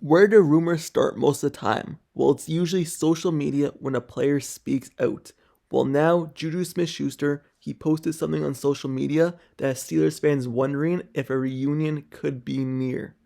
Where do rumors start most of the time? Well, it's usually social media when a player speaks out. Well, now JuJu Smith-Schuster, he posted something on social media that has Steelers fans wondering if a reunion could be near.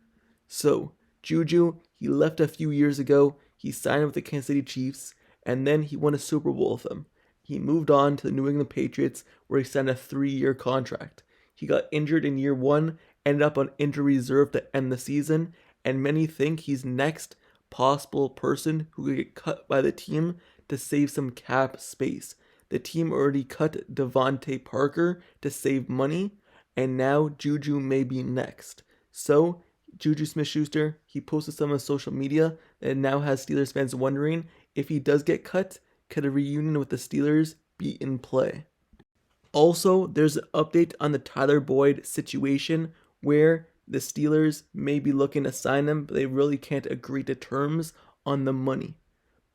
So, JuJu, he left a few years ago, he signed with the Kansas City Chiefs, and then he won a Super Bowl with them. He moved on to the New England Patriots, where he signed a 3-year contract. He got injured in year one, ended up on injury reserve to end the season, and many think he's next possible person who could get cut by the team to save some cap space. The team already cut Devontae Parker to save money, and now JuJu may be next. So, JuJu Smith-Schuster, he posted some on social media that now has Steelers fans wondering if he does get cut, could a reunion with the Steelers be in play? Also, there's an update on the Tyler Boyd situation where the Steelers may be looking to sign him, but they really can't agree to terms on the money.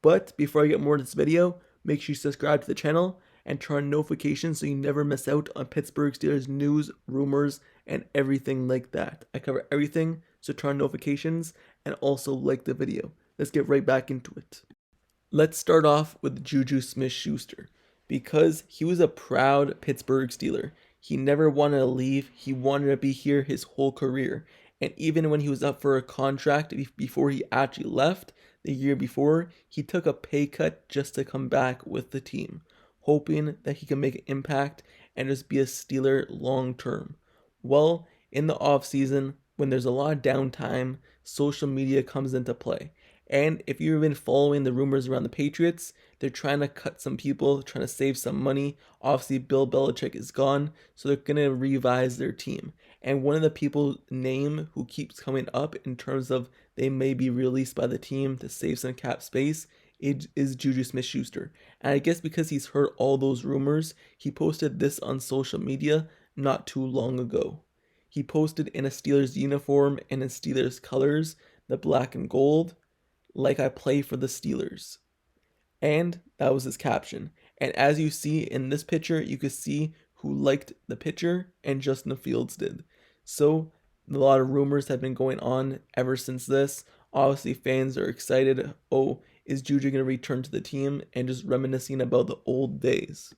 But before I get more into this video, make sure you subscribe to the channel and turn on notifications so you never miss out on Pittsburgh Steelers news, rumors, and everything like that. I cover everything, so turn on notifications and also like the video. Let's get right back into it. Let's start off with JuJu Smith-Schuster because he was a proud Pittsburgh Steeler. He never wanted to leave. He wanted to be here his whole career. And even when he was up for a contract before he actually left, the year before, he took a pay cut just to come back with the team, hoping that he can make an impact and just be a Steeler long term. Well, in the offseason, when there's a lot of downtime, social media comes into play. And if you've been following the rumors around the Patriots, they're trying to cut some people, trying to save some money. Obviously, Bill Belichick is gone, so they're going to revise their team. And one of the people's name who keeps coming up in terms of they may be released by the team to save some cap space is JuJu Smith-Schuster. And I guess because he's heard all those rumors, he posted this on social media not too long ago. He posted in a Steelers uniform and in Steelers colors, the black and gold, like I play for the Steelers. And that was his caption. And as you see in this picture, you can see who liked the picture, and Justin Fields did. So a lot of rumors have been going on ever since this. Obviously, fans are excited. Oh, is JuJu going to return to the team? And just reminiscing about the old days.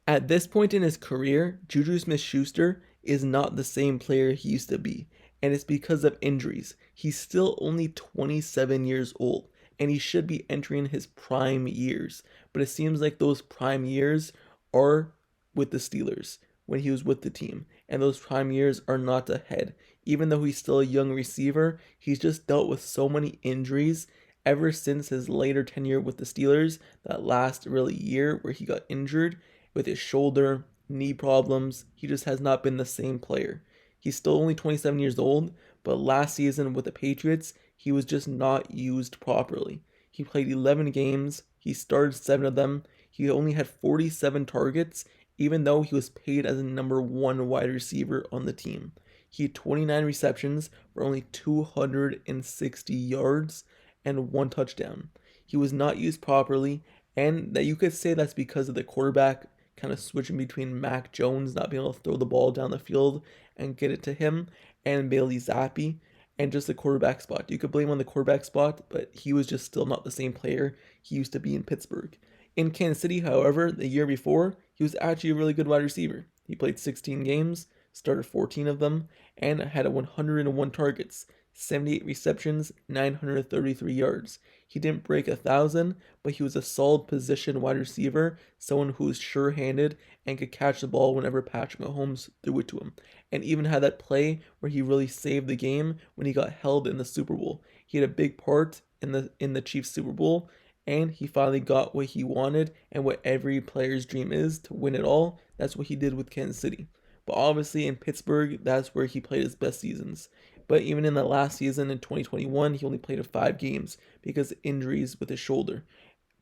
At this point in his career, JuJu Smith-Schuster is not the same player he used to be. And it's because of injuries. He's still only 27 years old, and he should be entering his prime years. But it seems like those prime years are with the Steelers when he was with the team, and those prime years are not ahead. Even though he's still a young receiver, he's just dealt with so many injuries ever since his later tenure with the Steelers, that last really year where he got injured with his shoulder, knee problems. He just has not been the same player. He's still only 27 years old, but last season with the Patriots, he was just not used properly. He played 11 games, he started 7 of them, he only had 47 targets, even though he was paid as a number 1 wide receiver on the team. He had 29 receptions for only 260 yards and 1 touchdown. He was not used properly, and that you could say that's because of the quarterback kind of switching between Mac Jones not being able to throw the ball down the field and get it to him, and Bailey Zappi, and just the quarterback spot. You could blame on the quarterback spot, but he was just still not the same player he used to be in Pittsburgh. In Kansas City, however, the year before, he was actually a really good wide receiver. He played 16 games, started 14 of them, and had 101 targets, 78 receptions, 933 yards. He didn't break 1,000, but he was a solid position wide receiver, someone who was sure-handed and could catch the ball whenever Patrick Mahomes threw it to him. And even had that play where he really saved the game when he got held in the Super Bowl. He had a big part in the Chiefs Super Bowl, and he finally got what he wanted and what every player's dream is, to win it all. That's what he did with Kansas City. But obviously in Pittsburgh, that's where he played his best seasons. But even in the last season in 2021, he only played 5 games because of injuries with his shoulder.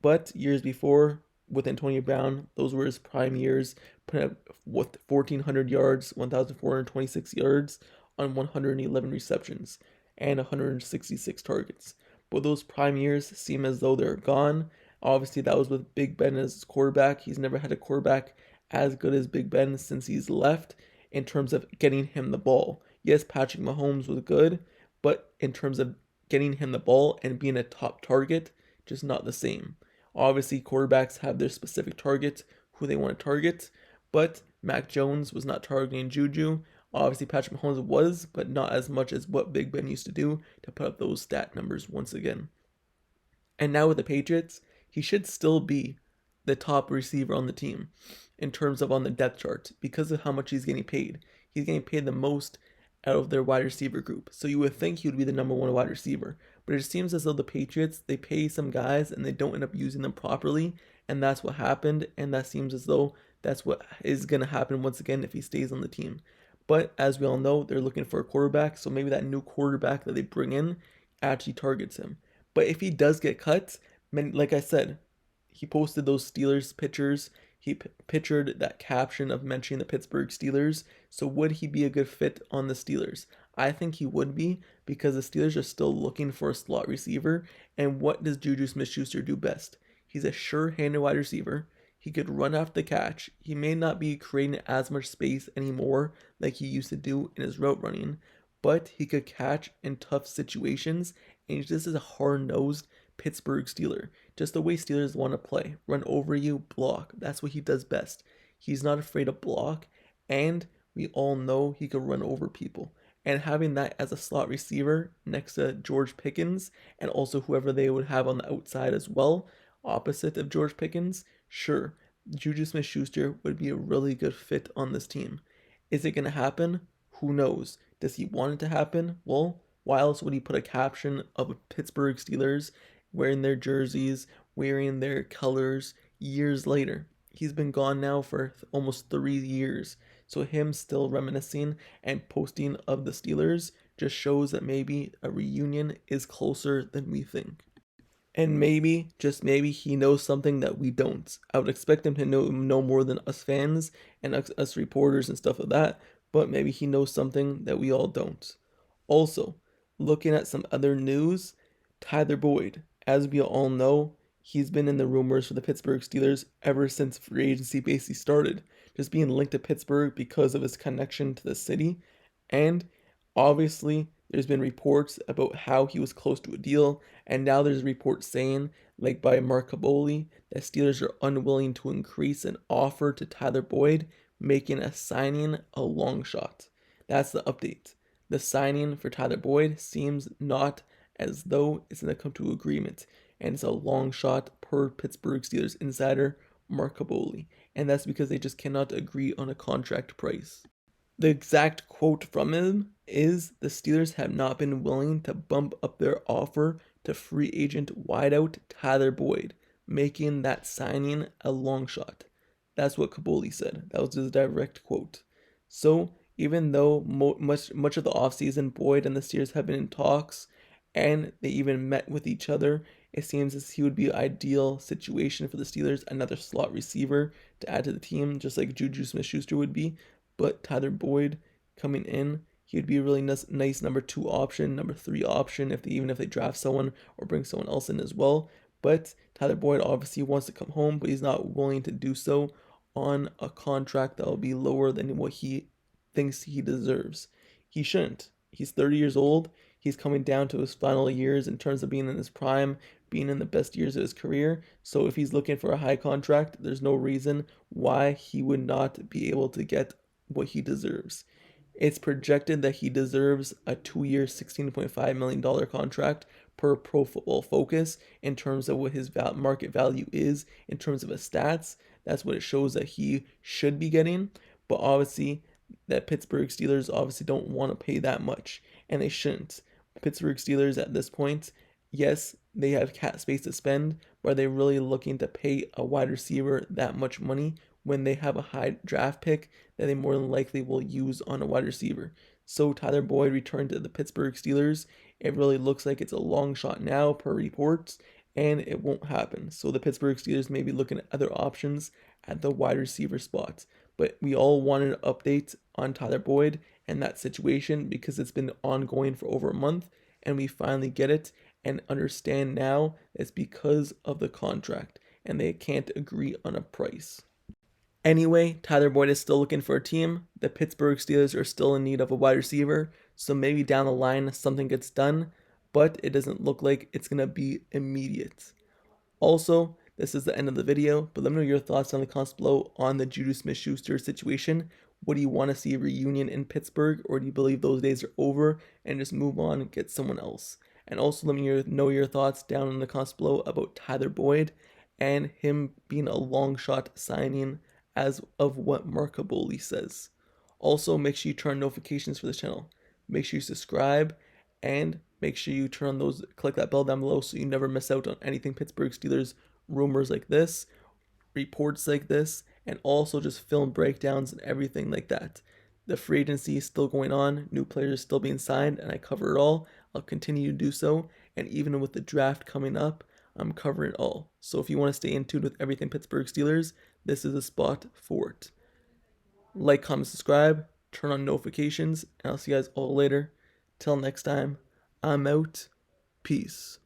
But years before, with Antonio Brown, those were his prime years, put up with 1,400 yards, 1,426 yards on 111 receptions and 166 targets. But those prime years seem as though they're gone. Obviously, that was with Big Ben as his quarterback. He's never had a quarterback as good as Big Ben since he's left in terms of getting him the ball. Yes, Patrick Mahomes was good, but in terms of getting him the ball and being a top target, just not the same. Obviously, quarterbacks have their specific targets, who they want to target, but Mac Jones was not targeting Juju. Obviously, Patrick Mahomes was, but not as much as what Big Ben used to do to put up those stat numbers once again. And now with the Patriots, he should still be the top receiver on the team in terms of on the depth chart because of how much he's getting paid. He's getting paid the most out of their wide receiver group. So you would think he would be the number one wide receiver. But it seems as though the Patriots, they pay some guys and they don't end up using them properly. And that's what happened. And that seems as though that's what is going to happen once again if he stays on the team. But as we all know, they're looking for a quarterback. So maybe that new quarterback that they bring in actually targets him. But if he does get cut, like I said, he posted those Steelers pictures. He pictured that caption of mentioning the Pittsburgh Steelers. So would he be a good fit on the Steelers? I think he would be because the Steelers are still looking for a slot receiver. And what does JuJu Smith-Schuster do best? He's a sure-handed wide receiver. He could run after the catch. He may not be creating as much space anymore like he used to do in his route running, but he could catch in tough situations, and he just is a hard-nosed Pittsburgh Steeler. Just the way Steelers want to play. Run over you, block. That's what he does best. He's not afraid to block, and we all know he can run over people. And having that as a slot receiver next to George Pickens, and also whoever they would have on the outside as well, opposite of George Pickens, sure, JuJu Smith-Schuster would be a really good fit on this team. Is it going to happen? Who knows? Does he want it to happen? Well, why else would he put a caption of Pittsburgh Steelers wearing their jerseys, wearing their colors years later? He's been gone now for almost 3 years. So him still reminiscing and posting of the Steelers just shows that maybe a reunion is closer than we think. And maybe, just maybe, he knows something that we don't. I would expect him to know more than us fans and us reporters and stuff like that, but maybe he knows something that we all don't. Also, looking at some other news, Tyler Boyd, as we all know, he's been in the rumors for the Pittsburgh Steelers ever since free agency basically started, just being linked to Pittsburgh because of his connection to the city, and obviously, there's been reports about how he was close to a deal, and now there's reports saying, like by Mark Kaboly, that Steelers are unwilling to increase an offer to Tyler Boyd, making a signing a long shot. That's the update. The signing for Tyler Boyd seems not as though it's going to come to agreement, and it's a long shot per Pittsburgh Steelers insider Mark Kaboly, and that's because they just cannot agree on a contract price. The exact quote from him is, the Steelers have not been willing to bump up their offer to free agent wideout Tyler Boyd, making that signing a long shot. That's what Kaboly said. That was his direct quote. So even though much of the offseason, Boyd and the Steelers have been in talks, and they even met with each other, it seems as he would be an ideal situation for the Steelers, another slot receiver to add to the team, just like JuJu Smith-Schuster would be. But Tyler Boyd coming in, he would be a really nice number 2 option, number 3 option, even if they draft someone or bring someone else in as well. But Tyler Boyd obviously wants to come home, but he's not willing to do so on a contract that will be lower than what he thinks he deserves. He shouldn't. He's 30 years old. He's coming down to his final years in terms of being in his prime, being in the best years of his career. So if he's looking for a high contract, there's no reason why he would not be able to get what he deserves. It's projected that he deserves a 2-year, $16.5 million contract per Pro Football Focus in terms of what his market value is in terms of his stats. That's what it shows that he should be getting. But obviously, that Pittsburgh Steelers obviously don't want to pay that much, and they shouldn't. Pittsburgh Steelers at this point, yes, they have cap space to spend, but are they really looking to pay a wide receiver that much money when they have a high draft pick that they more than likely will use on a wide receiver? So Tyler Boyd returned to the Pittsburgh Steelers. It really looks like it's a long shot now per reports, and it won't happen. So the Pittsburgh Steelers may be looking at other options at the wide receiver spots. But we all wanted an update on Tyler Boyd and that situation because it's been ongoing for over a month, and we finally get it and understand now it's because of the contract and they can't agree on a price. Anyway, Tyler Boyd is still looking for a team. The Pittsburgh Steelers are still in need of a wide receiver, so maybe down the line something gets done. but it doesn't look like it's going to be immediate. Also, this is the end of the video, but let me know your thoughts down in the comments below on the JuJu Smith-Schuster situation. What do you want to see a reunion in Pittsburgh, or do you believe those days are over and just move on and get someone else? And also let me know your thoughts down in the comments below about Tyler Boyd and him being a long shot signing as of what Mark Kaboli says. Also, make sure you turn on notifications for this channel. Make sure you subscribe and make sure you turn on those, click that bell down below so you never miss out on anything Pittsburgh Steelers, rumors like this, reports like this, and also just film breakdowns and everything like that. The free agency is still going on, new players still being signed, and I cover it all. I'll continue to do so, and even with the draft coming up, I'm covering it all. So if you want to stay in tune with everything Pittsburgh Steelers, this is a spot for it. Like, comment, subscribe, turn on notifications, and I'll see you guys all later. Till next time, I'm out. Peace.